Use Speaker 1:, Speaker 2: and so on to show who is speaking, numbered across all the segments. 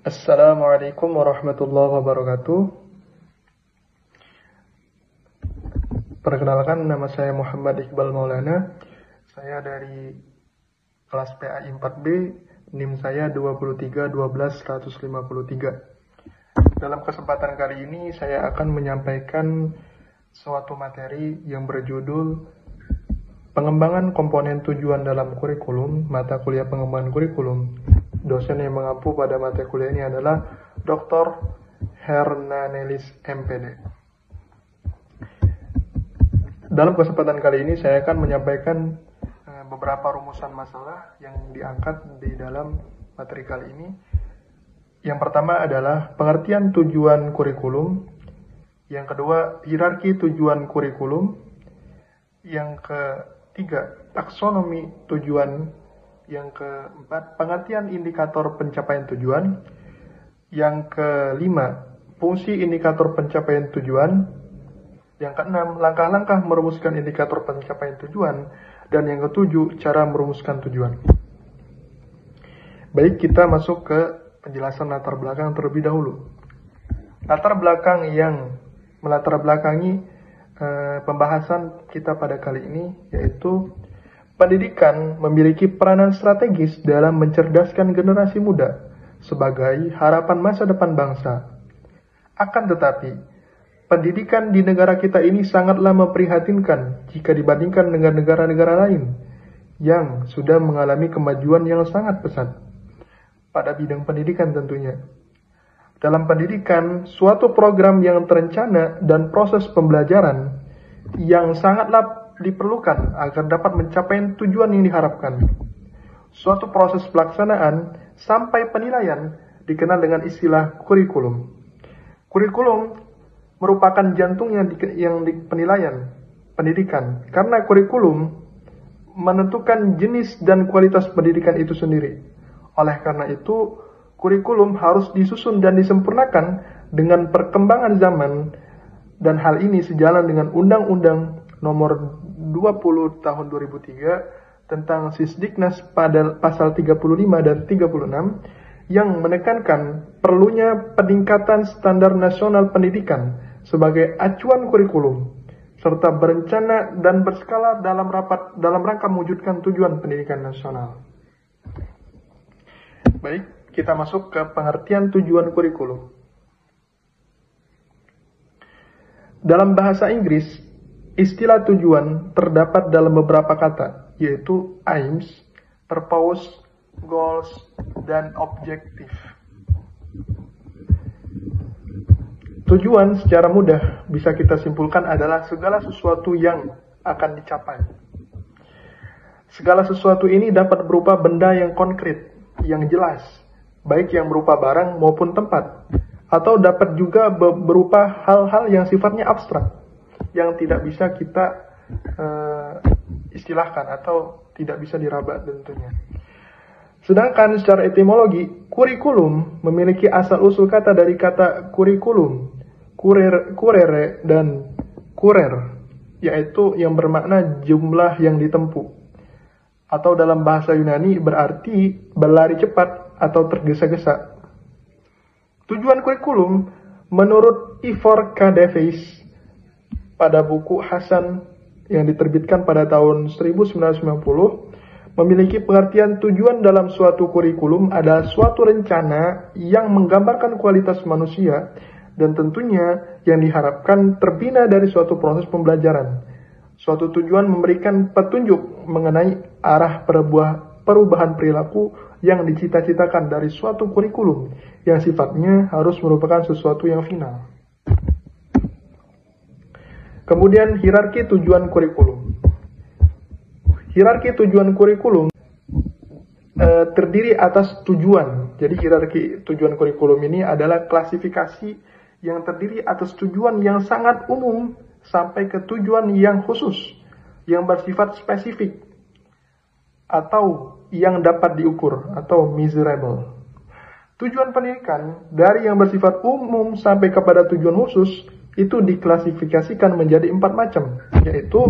Speaker 1: Assalamualaikum warahmatullahi wabarakatuh. Perkenalkan, nama saya Muhammad Iqbal Maulana. Saya dari kelas PAI 4B, NIM saya 2312153. Dalam kesempatan kali ini saya akan menyampaikan suatu materi yang berjudul Pengembangan komponen tujuan dalam kurikulum, mata kuliah pengembangan kurikulum. Dosen yang mengampu pada mata kuliah ini adalah Dr. Hernanelis MPD. Dalam kesempatan kali ini saya akan menyampaikan beberapa rumusan masalah yang diangkat di dalam materi kali ini. Yang pertama adalah pengertian tujuan kurikulum. Yang kedua, hierarki tujuan kurikulum. Yang ketiga, taksonomi tujuan. Yang keempat, pengertian indikator pencapaian tujuan. Yang kelima, fungsi indikator pencapaian tujuan. Yang keenam, langkah-langkah merumuskan indikator pencapaian tujuan. Dan yang ketujuh, cara merumuskan tujuan. Baik, kita masuk ke penjelasan latar belakang terlebih dahulu. Latar belakang yang melatar belakangi pembahasan kita pada kali ini yaitu pendidikan memiliki peranan strategis dalam mencerdaskan generasi muda sebagai harapan masa depan bangsa. Akan tetapi, pendidikan di negara kita ini sangatlah memprihatinkan jika dibandingkan dengan negara-negara lain yang sudah mengalami kemajuan yang sangat pesat pada bidang pendidikan tentunya. Dalam pendidikan, suatu program yang terencana dan proses pembelajaran yang sangatlah diperlukan agar dapat mencapai tujuan yang diharapkan. Suatu proses pelaksanaan sampai penilaian dikenal dengan istilah kurikulum. Kurikulum merupakan jantungnya yang di penilaian pendidikan, karena kurikulum menentukan jenis dan kualitas pendidikan itu sendiri. Oleh karena itu, kurikulum harus disusun dan disempurnakan dengan perkembangan zaman, dan hal ini sejalan dengan Undang-Undang Nomor 20 Tahun 2003 tentang Sisdiknas pada pasal 35 dan 36 yang menekankan perlunya peningkatan standar nasional pendidikan sebagai acuan kurikulum serta berencana dan berskala dalam rangka mewujudkan tujuan pendidikan nasional. Baik, kita masuk ke pengertian tujuan kurikulum. Dalam bahasa Inggris, istilah tujuan terdapat dalam beberapa kata, yaitu aims, purpose, goals, dan objective. Tujuan secara mudah bisa kita simpulkan adalah segala sesuatu yang akan dicapai. Segala sesuatu ini dapat berupa benda yang konkret, yang jelas, baik yang berupa barang maupun tempat, atau dapat juga berupa hal-hal yang sifatnya abstrak, yang tidak bisa kita istilahkan atau tidak bisa diraba tentunya. Sedangkan secara etimologi, kurikulum memiliki asal-usul kata dari kata kurikulum, kurere dan kurer, yaitu yang bermakna jumlah yang ditempuh. Atau dalam bahasa Yunani berarti berlari cepat atau tergesa-gesa. Tujuan kurikulum menurut Ivor K. Davies pada buku Hasan yang diterbitkan pada tahun 1990 memiliki pengertian tujuan dalam suatu kurikulum adalah suatu rencana yang menggambarkan kualitas manusia dan tentunya yang diharapkan terbina dari suatu proses pembelajaran. Suatu tujuan memberikan petunjuk mengenai arah perubahan perilaku yang dicita-citakan dari suatu kurikulum yang sifatnya harus merupakan sesuatu yang final. Kemudian hierarki tujuan kurikulum. Hierarki tujuan kurikulum terdiri atas tujuan. Jadi hierarki tujuan kurikulum ini adalah klasifikasi yang terdiri atas tujuan yang sangat umum sampai ke tujuan yang khusus, yang bersifat spesifik, atau yang dapat diukur, atau measurable. Tujuan pendidikan dari yang bersifat umum sampai kepada tujuan khusus itu diklasifikasikan menjadi 4 macam, yaitu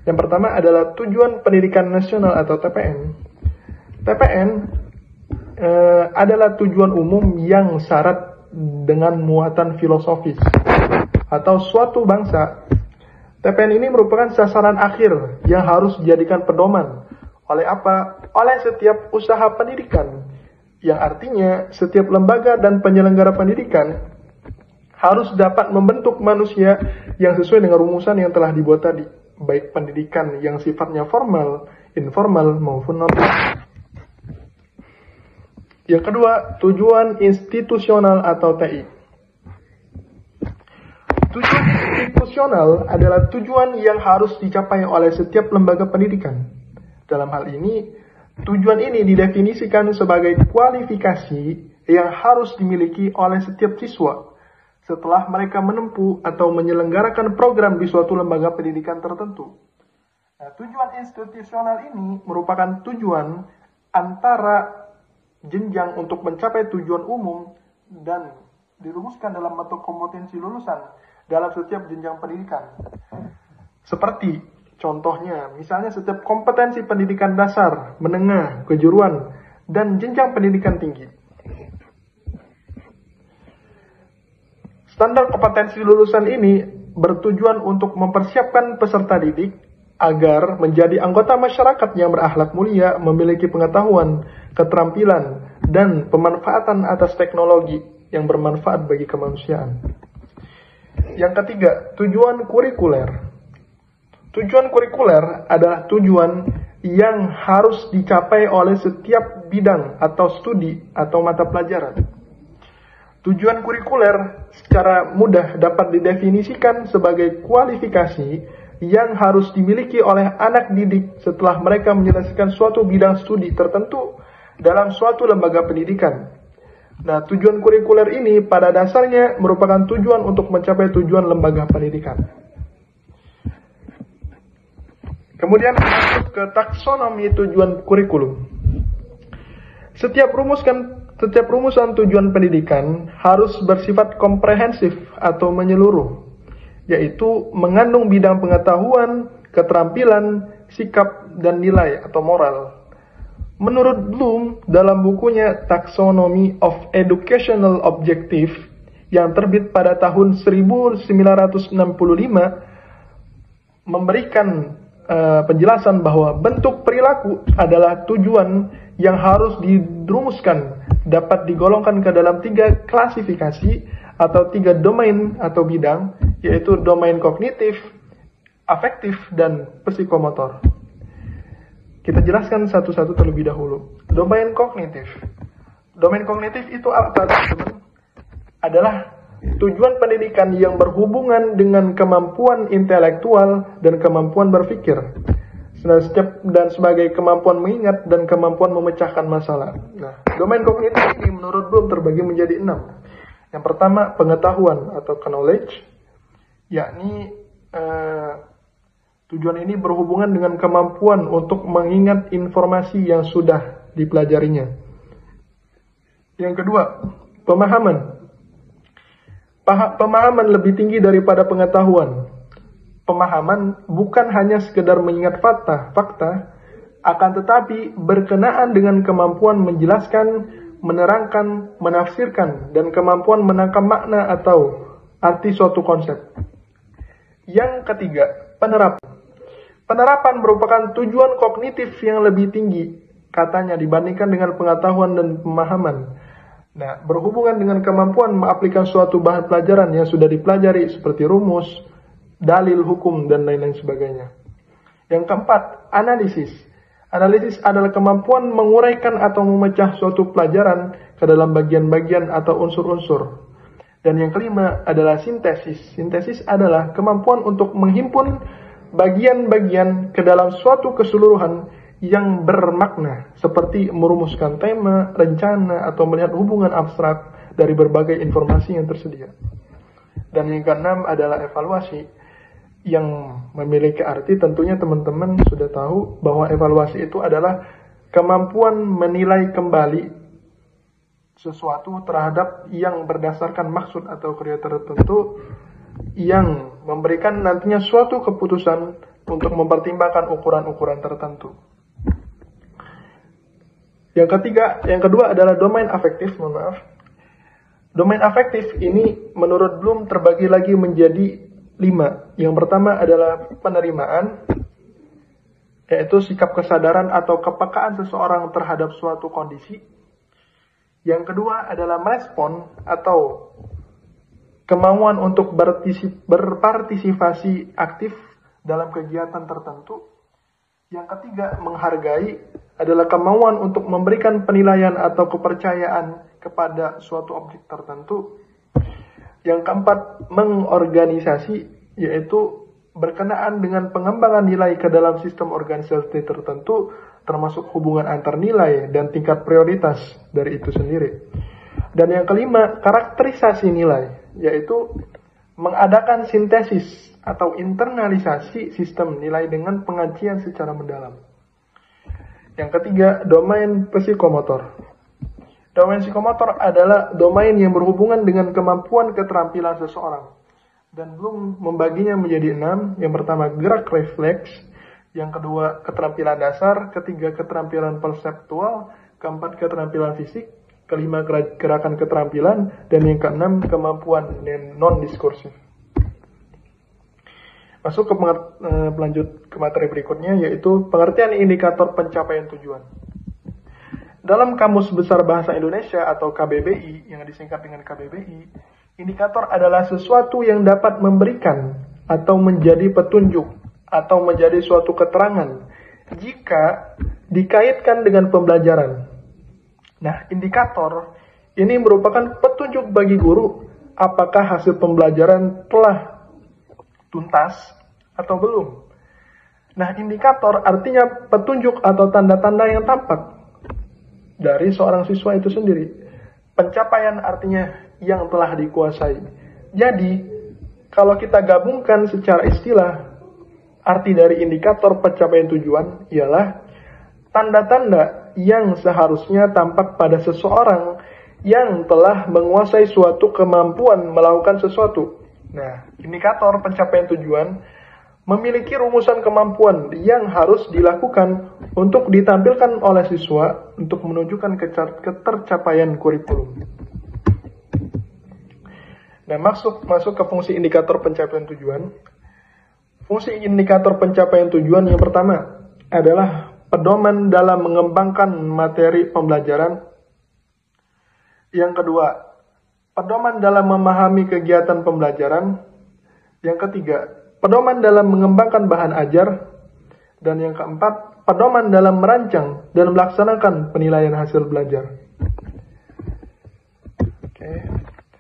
Speaker 1: yang pertama adalah tujuan pendidikan nasional atau TPN. TPN adalah tujuan umum yang syarat dengan muatan filosofis atau suatu bangsa. TPN ini merupakan sasaran akhir yang harus dijadikan pedoman oleh apa? Oleh setiap usaha pendidikan, yang artinya setiap lembaga dan penyelenggara pendidikan harus dapat membentuk manusia yang sesuai dengan rumusan yang telah dibuat tadi, baik pendidikan yang sifatnya formal, informal maupun non. Yang kedua, tujuan institusional atau TI. Tujuan institusional adalah tujuan yang harus dicapai oleh setiap lembaga pendidikan. Dalam hal ini, tujuan ini didefinisikan sebagai kualifikasi yang harus dimiliki oleh setiap siswa setelah mereka menempuh atau menyelenggarakan program di suatu lembaga pendidikan tertentu. Nah, tujuan institusional ini merupakan tujuan antara jenjang untuk mencapai tujuan umum dan dirumuskan dalam bentuk kompetensi lulusan dalam setiap jenjang pendidikan. Seperti contohnya, misalnya setiap kompetensi pendidikan dasar, menengah, kejuruan, dan jenjang pendidikan tinggi. Standar kompetensi lulusan ini bertujuan untuk mempersiapkan peserta didik agar menjadi anggota masyarakat yang berakhlak mulia, memiliki pengetahuan, keterampilan, dan pemanfaatan atas teknologi yang bermanfaat bagi kemanusiaan. Yang ketiga, tujuan kurikuler. Tujuan kurikuler adalah tujuan yang harus dicapai oleh setiap bidang atau studi atau mata pelajaran. Tujuan kurikuler secara mudah dapat didefinisikan sebagai kualifikasi yang harus dimiliki oleh anak didik setelah mereka menyelesaikan suatu bidang studi tertentu dalam suatu lembaga pendidikan. Nah, tujuan kurikuler ini pada dasarnya merupakan tujuan untuk mencapai tujuan lembaga pendidikan. Kemudian masuk ke taksonomi tujuan kurikulum. Setiap rumusan tujuan pendidikan harus bersifat komprehensif atau menyeluruh, yaitu mengandung bidang pengetahuan, keterampilan, sikap, dan nilai atau moral. Menurut Bloom, dalam bukunya Taxonomy of Educational Objective yang terbit pada tahun 1965, memberikan penjelasan bahwa bentuk perilaku adalah tujuan yang harus dirumuskan, dapat digolongkan ke dalam 3 klasifikasi atau 3 domain atau bidang, yaitu domain kognitif, afektif, dan psikomotor. Kita jelaskan satu-satu terlebih dahulu. Domain kognitif. Domain kognitif itu apa, teman-teman? Adalah tujuan pendidikan yang berhubungan dengan kemampuan intelektual dan kemampuan berpikir, dan sebagai kemampuan mengingat dan kemampuan memecahkan masalah. Nah, domain kognitif ini menurut Bloom terbagi menjadi 6. Yang pertama, pengetahuan atau knowledge, yakni tujuan ini berhubungan dengan kemampuan untuk mengingat informasi yang sudah dipelajarinya. Yang kedua, pemahaman. Pemahaman lebih tinggi daripada pengetahuan. Pemahaman bukan hanya sekedar mengingat fakta, akan tetapi berkenaan dengan kemampuan menjelaskan, menerangkan, menafsirkan, dan kemampuan menangkap makna atau arti suatu konsep. Yang ketiga, penerapan. Penerapan merupakan tujuan kognitif yang lebih tinggi, katanya, dibandingkan dengan pengetahuan dan pemahaman. Nah, berhubungan dengan kemampuan mengaplikasikan suatu bahan pelajaran yang sudah dipelajari seperti rumus, dalil, hukum, dan lain-lain sebagainya. Yang keempat, analisis. Analisis adalah kemampuan menguraikan atau memecah suatu pelajaran ke dalam bagian-bagian atau unsur-unsur. Dan yang kelima adalah sintesis. Sintesis adalah kemampuan untuk menghimpun bagian-bagian ke dalam suatu keseluruhan yang bermakna, seperti merumuskan tema, rencana, atau melihat hubungan abstrak dari berbagai informasi yang tersedia. Dan yang keenam adalah evaluasi, yang memiliki arti tentunya teman-teman sudah tahu bahwa evaluasi itu adalah kemampuan menilai kembali sesuatu terhadap yang berdasarkan maksud atau kriteria tertentu yang memberikan nantinya suatu keputusan untuk mempertimbangkan ukuran-ukuran tertentu. Yang kedua adalah domain afektif, mohon maaf. Domain afektif ini menurut Bloom terbagi lagi menjadi 5. Yang pertama adalah penerimaan, yaitu sikap kesadaran atau kepekaan seseorang terhadap suatu kondisi. Yang kedua adalah merespon atau kemauan untuk berpartisipasi aktif dalam kegiatan tertentu. Yang ketiga, menghargai adalah kemauan untuk memberikan penilaian atau kepercayaan kepada suatu objek tertentu. Yang keempat, mengorganisasi, yaitu berkenaan dengan pengembangan nilai ke dalam sistem organisasi tertentu, termasuk hubungan antar nilai dan tingkat prioritas dari itu sendiri. Dan yang kelima, karakterisasi nilai, yaitu mengadakan sintesis atau internalisasi sistem nilai dengan pengajian secara mendalam. Yang ketiga, domain psikomotor. Domain psikomotor adalah domain yang berhubungan dengan kemampuan keterampilan seseorang. Dan Bloom membaginya menjadi 6. Yang pertama, gerak refleks. Yang kedua, keterampilan dasar. Ketiga, keterampilan perseptual. Keempat, keterampilan fisik. Kelima, gerakan keterampilan. Dan yang keenam, kemampuan non-diskursif. Masuk ke lanjut ke materi berikutnya, yaitu pengertian indikator pencapaian tujuan. Dalam Kamus Besar Bahasa Indonesia atau KBBI, yang disingkat dengan KBBI, indikator adalah sesuatu yang dapat memberikan atau menjadi petunjuk atau menjadi suatu keterangan jika dikaitkan dengan pembelajaran. Nah, indikator ini merupakan petunjuk bagi guru apakah hasil pembelajaran telah tuntas atau belum. Nah, indikator artinya petunjuk atau tanda-tanda yang tampak dari seorang siswa itu sendiri. Pencapaian artinya yang telah dikuasai. Jadi, kalau kita gabungkan secara istilah, arti dari indikator pencapaian tujuan ialah tanda-tanda yang seharusnya tampak pada seseorang yang telah menguasai suatu kemampuan melakukan sesuatu. Nah, indikator pencapaian tujuan memiliki rumusan kemampuan yang harus dilakukan untuk ditampilkan oleh siswa untuk menunjukkan ketercapaian kurikulum. Nah, masuk ke fungsi indikator pencapaian tujuan. Fungsi indikator pencapaian tujuan yang pertama adalah pedoman dalam mengembangkan materi pembelajaran. Yang kedua, pedoman dalam memahami kegiatan pembelajaran. Yang ketiga, pedoman dalam mengembangkan bahan ajar. Dan yang keempat, pedoman dalam merancang dan melaksanakan penilaian hasil belajar. Oke.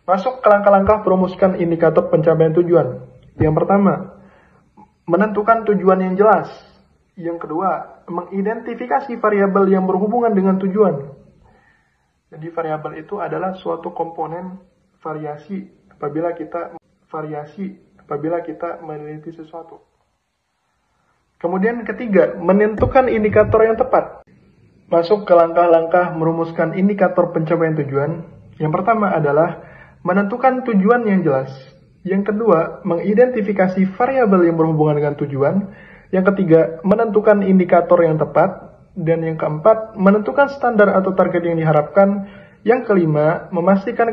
Speaker 1: Masuk ke langkah-langkah perumuskan indikator pencapaian tujuan. Yang pertama, menentukan tujuan yang jelas. Yang kedua, mengidentifikasi variabel yang berhubungan dengan tujuan. Jadi variabel itu adalah suatu komponen variasi apabila kita meneliti sesuatu. Kemudian ketiga, menentukan indikator yang tepat. Masuk ke langkah-langkah merumuskan indikator pencapaian tujuan. Yang pertama adalah menentukan tujuan yang jelas. Yang kedua, mengidentifikasi variabel yang berhubungan dengan tujuan. Yang ketiga, menentukan indikator yang tepat. Dan yang keempat, menentukan standar atau target yang diharapkan. Yang kelima, memastikan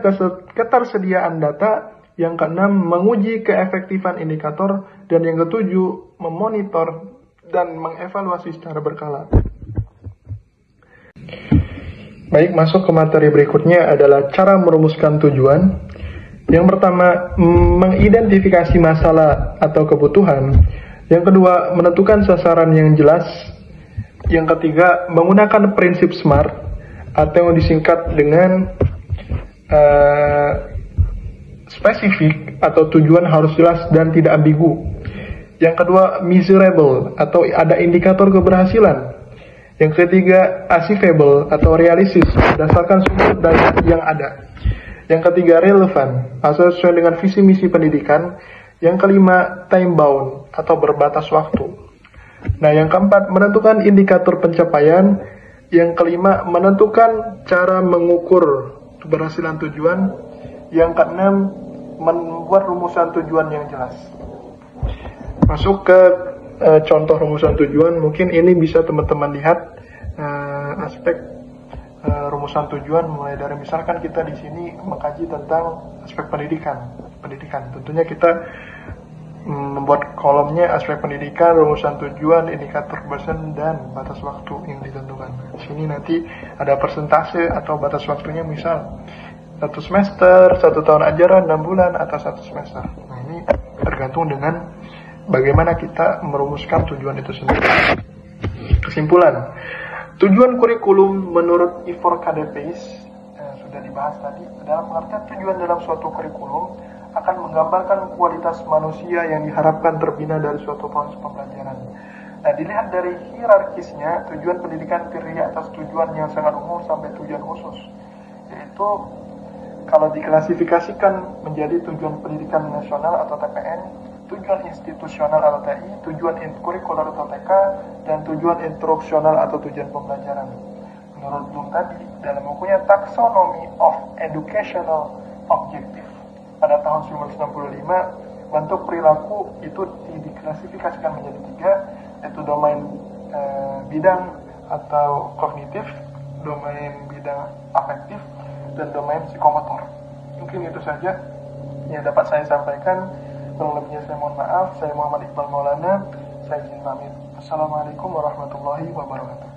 Speaker 1: ketersediaan data. Yang keenam, menguji keefektifan indikator. Dan yang ketujuh, memonitor dan mengevaluasi secara berkala. Baik, masuk ke materi berikutnya adalah cara merumuskan tujuan. Yang pertama, mengidentifikasi masalah atau kebutuhan. Yang kedua, menentukan sasaran yang jelas. Yang ketiga, menggunakan prinsip SMART atau yang disingkat dengan spesifik atau tujuan harus jelas dan tidak ambigu. Yang kedua, measurable atau ada indikator keberhasilan. Yang ketiga, achievable atau realistis berdasarkan sumber daya yang ada. Yang ketiga, relevan atau sesuai dengan visi misi pendidikan. Yang kelima, time bound atau berbatas waktu. Nah, yang keempat, menentukan indikator pencapaian. Yang kelima, menentukan cara mengukur keberhasilan tujuan. Yang keenam, membuat rumusan tujuan yang jelas. Masuk ke contoh rumusan tujuan. Mungkin ini bisa teman-teman lihat aspek rumusan tujuan, mulai dari misalkan kita di sini mengkaji tentang aspek pendidikan. Tentunya kita membuat kolomnya aspek pendidikan, rumusan tujuan, indikator bosan, dan batas waktu yang ditentukan. Di sini nanti ada persentase atau batas waktunya, misal 1 semester, 1 tahun ajaran, 6 bulan, atau 1 semester. Nah, ini tergantung dengan bagaimana kita merumuskan tujuan itu sendiri. Kesimpulan, tujuan kurikulum menurut I4 KDPIS sudah dibahas tadi. Dalam pengertian tujuan dalam suatu kurikulum akan menggambarkan kualitas manusia yang diharapkan terbina dari suatu proses pembelajaran. Nah, dilihat dari hierarkisnya, tujuan pendidikan terdiri atas tujuan yang sangat umum sampai tujuan khusus, yaitu kalau diklasifikasikan menjadi tujuan pendidikan nasional atau TPN, tujuan institusional atau TI, tujuan kurikuler atau TK, dan tujuan instruksional atau tujuan pembelajaran. Menurut Bloom tadi, dalam bukunya Taxonomy of Educational Objective pada tahun 1965, bentuk perilaku itu diklasifikasikan menjadi 3, yaitu domain bidang atau kognitif, domain bidang afektif, dan domain psikomotor. Mungkin itu saja yang dapat saya sampaikan. Kurang lebihnya saya mohon maaf. Saya Muhammad Iqbal Maulana. Saya izin pamit. Assalamualaikum warahmatullahi wabarakatuh.